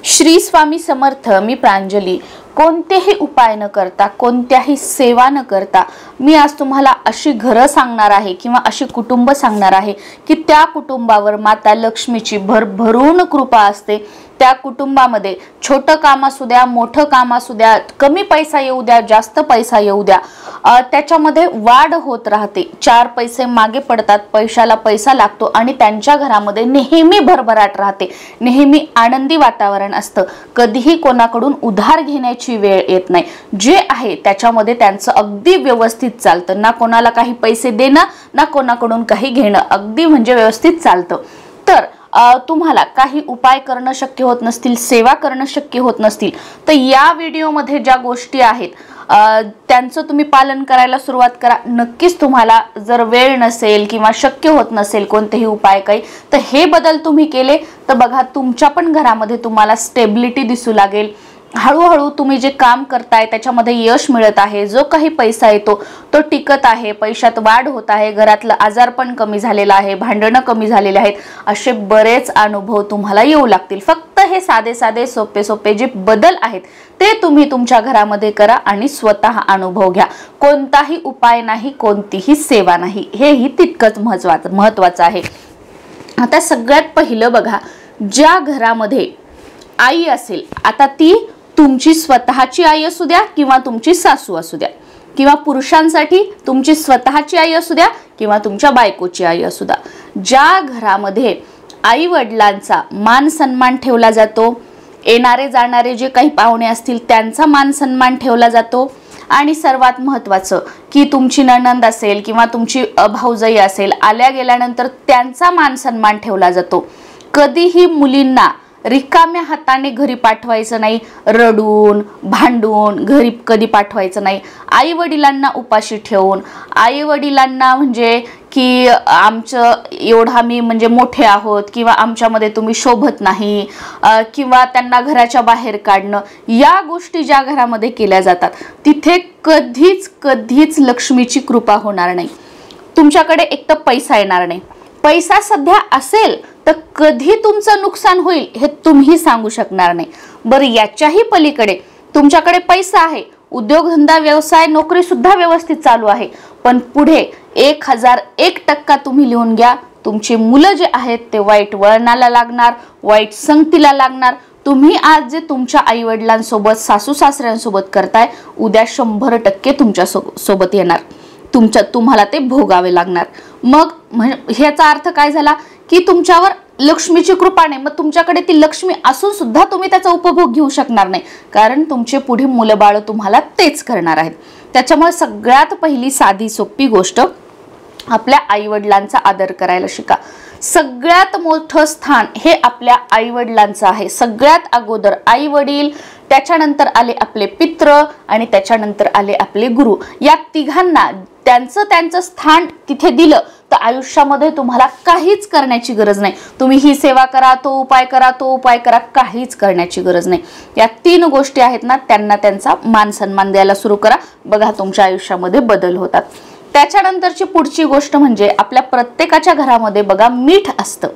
श्री स्वामी समर्थ. मी प्रांजली. कोणतेही उपाय न करता, कोणत्याही सेवा न करता मी आज तुम्हाला अशी घरं सांगणार आहे किंवा अशी कुटुंब सांगणार आहे की त्या कुटुंबावर माता लक्ष्मीची भरभरून कृपा असते. त्या कुटुंबामध्ये छोटं काम असू द्या, मोठं काम असू द्या, कमी पैसा येऊ द्या, जास्त पैसा येऊ द्या, त्याच्यामध्ये वाढ होत राहते. 4 पैसे मागे पडतात, पैशाला पैसा लागतो आणि त्यांच्या घरामध्ये नेहमी भरभराट राहते, नेहमी आनंदी वातावरण असतं. कधीही कोणाकडून उधार घेण्याची वेळ येत नाही. जे आहे त्याच्यामध्ये त्यांचं अगदी व्यवस्थित चालतं. ना कोणाला काही पैसे देणं, ना कोणाकडून काही घेणं, अगदी म्हणजे व्यवस्थित चालतं. तर तुम्हाला काही उपाय करणं शक्य होत नसतील, सेवा करणं शक्य होत नसतील, तर या व्हिडिओमध्ये ज्या गोष्टी आहेत त्यांचं तुम्ही पालन करायला सुरुवात करा. नक्कीच तुम्हाला जर वेळ नसेल किंवा शक्य होत नसेल कोणतेही उपाय काही, तर हे बदल तुम्ही केले तर बघा तुमच्या पण घरामध्ये तुम्हाला स्टेबिलिटी दिसू लागेल. हळूहळू तुम्ही जे काम करताय त्याच्यामध्ये यश मिळत आहे. जो काही पैसा येतो तो टिकत आहे, पैशात वाढ होत आहे, घरातलं आजारपण कमी झालेलं आहे, भांडणं कमी झालेले आहेत. असे बरेच अनुभव तुम्हाला येऊ लागतील. फक्त हे साधे साधे सोपे सोपे जे बदल आहेत ते तुम्ही तुमच्या घरामध्ये करा आणि स्वतः अनुभव घ्या. कोणताही उपाय नाही, कोणतीही सेवा नाही, हेही तितकंच महत्वाचं आहे. आता सगळ्यात पहिलं बघा, ज्या घरामध्ये आई असेल, आता ती तुमची स्वतःची आई असू द्या किंवा तुमची सासू असू द्या, किंवा पुरुषांसाठी तुमची स्वतःची आई असू द्या किंवा तुमच्या बायकोची आई असू द्या, ज्या घरामध्ये आई वडिलांचा मान सन्मान ठेवला जातो, येणारे जाणारे जे काही पाहुणे असतील त्यांचा मान सन्मान ठेवला जातो, आणि सर्वात महत्त्वाचं की तुमची नणंद असेल किंवा तुमची भाऊजाई असेल, आल्या गेल्यानंतर त्यांचा मान सन्मान ठेवला जातो. कधीही मुलींना रिकाम्या हाताने घरी पाठवायचं नाही, रडून भांडून घरी कधी पाठवायचं नाही. आई वडिलांना उपाशी ठेवून, आई वडिलांना म्हणजे की आमचं एवढं आम्ही म्हणजे मोठे आहोत किंवा आमच्यामध्ये तुम्ही शोभत नाही, किंवा त्यांना घराच्या बाहेर काढणं, या गोष्टी ज्या घरामध्ये केल्या जातात तिथे कधीच लक्ष्मीची कृपा होणार नाही. तुमच्याकडे एक तर पैसा येणार नाही. पैसा सध्या असेल तर कधी तुमचं नुकसान होईल हे तुम्ही सांगू शकणार नाही. बरं, याच्याही पलीकडे तुमच्याकडे पैसा आहे, उद्योगधंदा, व्यवसाय, नोकरी सुद्धा व्यवस्थित चालू आहे, पण पुढे 1001% तुम्ही लिहून घ्या, तुमची मुलं जे आहेत ते वाईट वळणाला लागणार, वाईट संगतीला लागणार. तुम्ही आज जे तुमच्या आई वडिलांसोबत, सासू सासऱ्यांसोबत करताय, उद्या 100% तुमच्या सोबत येणार, तुम्हाला ते भोगावे लागणार. मग ह्याचा अर्थ काय झाला की तुमच्यावर लक्ष्मीची कृपा नाही. मग तुमच्याकडे ती लक्ष्मी असून सुद्धा तुम्ही त्याचा उपभोग घेऊ शकणार नाही, कारण तुमचे पुढे मुलं बाळ तुम्हाला तेच करणार आहेत. त्याच्यामुळे सगळ्यात पहिली साधी सोपी गोष्ट, आपल्या आई वडिलांचा आदर करायला शिका. सगळ्यात मोठं स्थान हे आपल्या आई वडिलांचं आहे. सगळ्यात अगोदर आई वडील, त्याच्यानंतर आले आपले पित्र आणि त्याच्यानंतर आले आपले गुरु. या तिघांना त्यांचं स्थान तिथे दिलं तर आयुष्यामध्ये तुम्हाला काहीच करण्याची गरज नाही. तुम्ही ही सेवा करा, तो उपाय करा, तो उपाय करा, काहीच करण्याची गरज नाही. या 3 गोष्टी आहेत ना, त्यांना त्यांचा मान सन्मान द्यायला सुरू करा. बघा तुमच्या आयुष्यामध्ये बदल होतात. त्याच्यानंतरची पुढची गोष्ट म्हणजे आपल्या प्रत्येकाच्या घरामध्ये बघा मीठ असतं.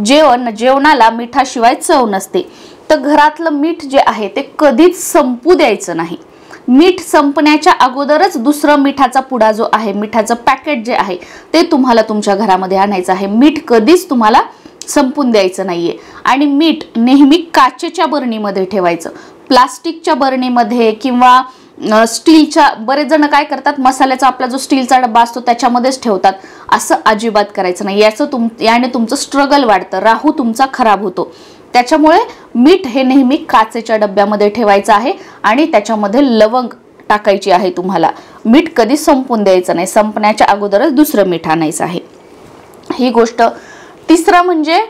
जेवणाला मिठाशिवाय चव नसते. तर घरातलं मीठ जे आहे ते कधीच संपू द्यायचं नाही. मीठ संपण्याच्या अगोदरच दुसरं मिठाचा पुडा जो आहे, मिठाचं पॅकेट जे आहे ते तुम्हाला तुमच्या घरामध्ये आणायचं आहे. मीठ कधीच तुम्हाला संपून द्यायचं नाहीये. आणि मीठ नेहमी काचेच्या बरणीमध्ये ठेवायचं. प्लास्टिकच्या बरणीमध्ये किंवा स्टीलच्या, बरेच जण काय करतात, मसाल्याचा आपला जो स्टीलचा डब्बा असतो त्याच्यामध्येच ठेवतात. असं अजिबात करायचं नाही. याने तुमचं स्ट्रगल वाढतं, राहू तुमचा खराब होतो. त्याच्यामुळे मीठ हे नेहमी काचेच्या डब्यामध्ये ठेवायचं आहे आणि त्याच्यामध्ये लवंग टाकायची आहे. तुम्हाला मीठ कधी संपून द्यायचं नाही. संपण्याच्या अगोदरच दुसरं मीठ आणायचं आहे, ही गोष्ट. तिसरं म्हणजे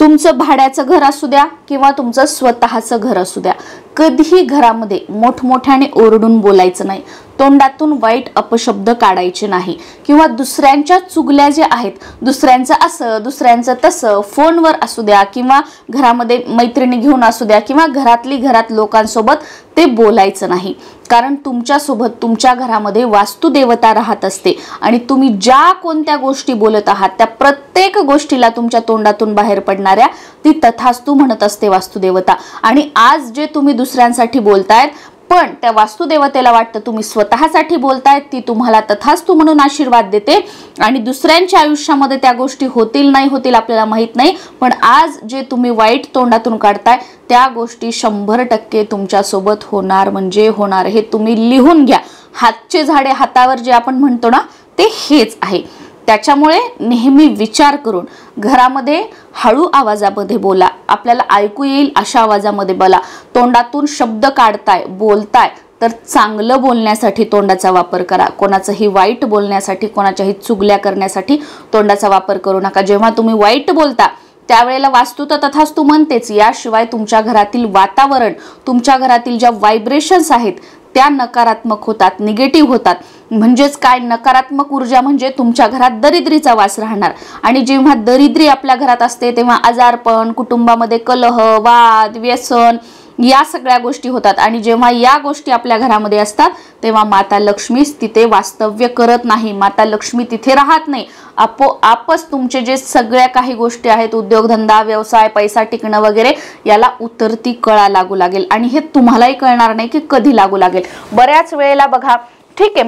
तुमचं भाड्याचं घर असू द्या किंवा तुमचं स्वतःचं घर असू द्या, कधीही घरामध्ये मोठमोठ्याने ओरडून बोलायचं नाही. तोंडातून वाईट अपशब्द काढायचे नाही किंवा दुसऱ्यांच्या चुगल्या जे आहेत, दुसऱ्यांचं असं दुसऱ्यांचं तसं, फोनवर असू द्या किंवा घरामध्ये मैत्रिणी घेऊन असू द्या किंवा घरात लोकांसोबत ते बोलायचं नाही. कारण तुमच्यासोबत तुमच्या घरामध्ये वास्तुदेवता राहत असते आणि तुम्ही ज्या कोणत्या गोष्टी बोलत आहात त्या प्रत्येक गोष्टीला तुमच्या तोंडातून बाहेर पडणाऱ्या ती तथास्तु म्हणत असते वास्तुदेवता. आणि आज जे तुम्ही दुसऱ्यांसाठी बोलतायत पण त्या वास्तुदेवतेला वाटतं तुम्ही स्वतःसाठी बोलतायत, ती तुम्हाला तथास्तु म्हणून आशीर्वाद देते आणि दुसऱ्यांच्या आयुष्यामध्ये त्या गोष्टी होतील नाही होतील आपल्याला माहित नाही, पण आज जे तुम्ही वाईट तोंडातून काढताय त्या गोष्टी 100% तुमच्यासोबत होणार म्हणजे होणार. हे तुम्ही लिहून घ्या. हातचे झाडे हातावर जे आपण म्हणतो ना ते हेच आहे. त्याच्यामुळे नेहमी विचार करून घरामध्ये हळू आवाजामध्ये बोला, आपल्याला ऐकू येईल अशा आवाजामध्ये बोला. तोंडातून शब्द काढताय बोलताय तर चांगलं बोलण्यासाठी तोंडाचा वापर करा. कोणाचंही वाईट बोलण्यासाठी कोणाच्याही चुगल्या करण्यासाठी तोंडाचा वापर करू नका. जेव्हा तुम्ही वाईट बोलता त्यावेळेला वास्तू तर तथास्तु म्हणतेच, याशिवाय तुमच्या घरातील वातावरण, तुमच्या घरातील ज्या व्हायब्रेशन्स आहेत त्या नकारात्मक होतात, निगेटिव्ह होतात. म्हणजेच काय, नकारात्मक ऊर्जा म्हणजे तुमच्या घरात दरिद्रीचा वास राहणार आणि जेव्हा दरिद्री आपल्या घरात असते तेव्हा आजारपण, कुटुंबामध्ये कलह, वाद, व्यसन या सगळ्या गोष्टी होतात. आणि जेव्हा या गोष्टी आपल्या घरामध्ये असतात तेव्हा माता लक्ष्मी तिथे वास्तव्य करत नाही, माता लक्ष्मी तिथे राहत नाही. आपोआपच तुमचे जे सगळ्या काही गोष्टी आहेत, उद्योगधंदा, व्यवसाय, पैसा टिकणं वगैरे, याला उतरती कळा लागू लागेल आणि हे तुम्हालाही कळणार नाही की कधी लागू लागेल. बऱ्याच वेळेला बघा, ठीक आहे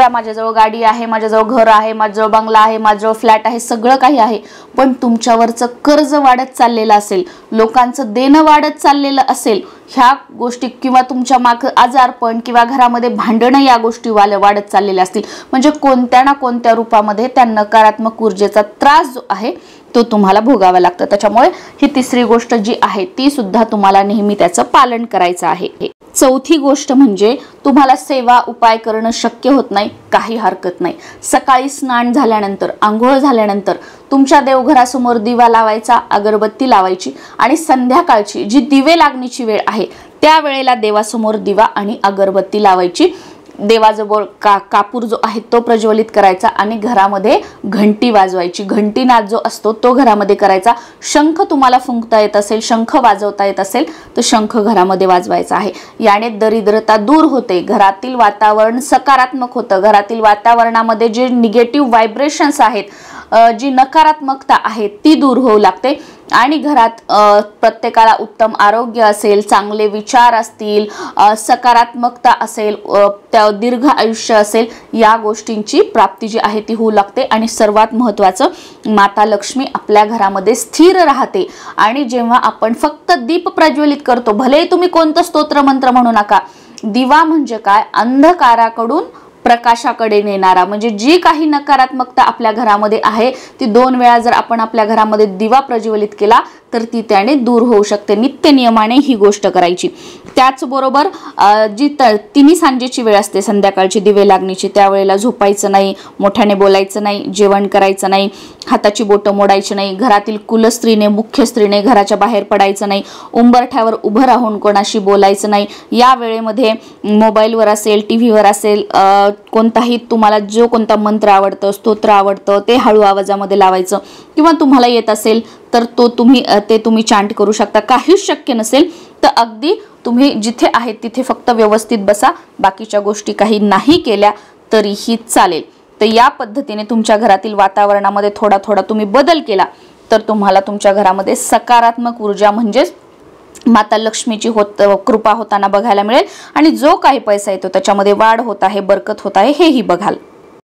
माझ्याजवळ गाडी आहे, माझ्याजवळ घर आहे, माझ्याजवळ बंगला आहे, माझ्याजवळ फ्लॅट आहे, सगळं काही आहे, पण तुमच्यावरचं कर्ज वाढत चाललेलं असेल, लोकांचं देणं वाढत चाललेलं असेल, ह्या गोष्टी किंवा तुमच्या माग आजारपण किंवा घरामध्ये भांडणं या गोष्टी वाढत चाललेल्या असतील, म्हणजे कोणत्या ना कोणत्या रूपामध्ये त्या नकारात्मक ऊर्जेचा त्रास जो आहे तो तुम्हाला भोगावा लागतो. त्याच्यामुळे ही तिसरी गोष्ट जी आहे ती सुद्धा तुम्हाला नेहमी त्याचं पालन करायचं आहे. चौथी गोष्ट म्हणजे तुम्हाला सेवा उपाय करणं शक्य होत नाही, काही हरकत नाही. सकाळी स्नान झाल्यानंतर, आंघोळ झाल्यानंतर तुमच्या देवघरासमोर दिवा लावायचा, अगरबत्ती लावायची आणि संध्याकाळची जी दिवे लागणीची वेळ आहे त्या वेळेला देवासमोर दिवा आणि अगरबत्ती लावायची. देवाजवळ कापूर जो आहे तो प्रज्वलित करायचा आणि घरामध्ये घंटी वाजवायची. घंटीनाद जो असतो तो घरामध्ये करायचा. शंख तुम्हाला फुंकता येत असेल, शंख वाजवता येत असेल तर शंख घरामध्ये वाजवायचा आहे. याने दरिद्रता दूर होते, घरातील वातावरण सकारात्मक होतं, घरातील वातावरणामध्ये जे निगेटिव्ह व्हायब्रेशन्स आहेत, जी नकारात्मकता आहे ती दूर होऊ लागते आणि घरात प्रत्येकाला उत्तम आरोग्य असेल, चांगले विचार असतील, सकारात्मकता असेल, त्या दीर्घ आयुष्य असेल, या गोष्टींची प्राप्ती जी आहे ती होऊ लागते. आणि सर्वात महत्त्वाचं, माता लक्ष्मी आपल्या घरामध्ये स्थिर राहते. आणि जेव्हा आपण फक्त दीप प्रज्वलित करतो, भले तुम्ही कोणतं स्तोत्र मंत्र म्हणू नका, दिवा म्हणजे काय, अंधकाराकडून प्रकाशाकडे नेणारा, म्हणजे जी काही नकारात्मकता आपल्या घरामध्ये आहे ती 2 वेळा जर आपण आपल्या घरामध्ये दिवा प्रज्वलित केला तर ती त्याने दूर होऊ शकते. नित्य नियमाने ही गोष्ट करायची. त्याचबरोबर जी तिन्ही सांजेची वेळ असते, संध्याकाळची दिवे लागणीची, त्यावेळेला झोपायचं नाही, मोठ्याने बोलायचं नाही, जेवण करायचं नाही, हाताची बोटं मोडायची नाही, घरातील कुलस्त्रीने, मुख्य स्त्रीने घराच्या बाहेर पडायचं नाही, उंबरठ्यावर उभं राहून कोणाशी बोलायचं नाही. या वेळेमध्ये मोबाईलवर असेल, टीव्हीवर असेल, कोणताही तुम्हाला जो कोणता मंत्र आवडतं, स्तोत्र आवडतं ते हळू आवाजामध्ये लावायचं किंवा तुम्हाला येत असेल तर तुम्ही चांट करू शकता. काहीच शक्य नसेल तर अगदी तुम्ही जिथे आहेत तिथे फक्त व्यवस्थित बसा, बाकीच्या गोष्टी काही नाही केल्या तरीही चालेल. तर या पद्धतीने तुमच्या घरातील वातावरणामध्ये थोडा थोडा तुम्ही बदल केला तर तुम्हाला तुमच्या घरामध्ये सकारात्मक ऊर्जा म्हणजेच माता लक्ष्मीची कृपा होताना बघायला मिळेल आणि जो काही पैसा येतो त्याच्यामध्ये वाढ होत आहे, बरकत होत आहे हेही बघाल.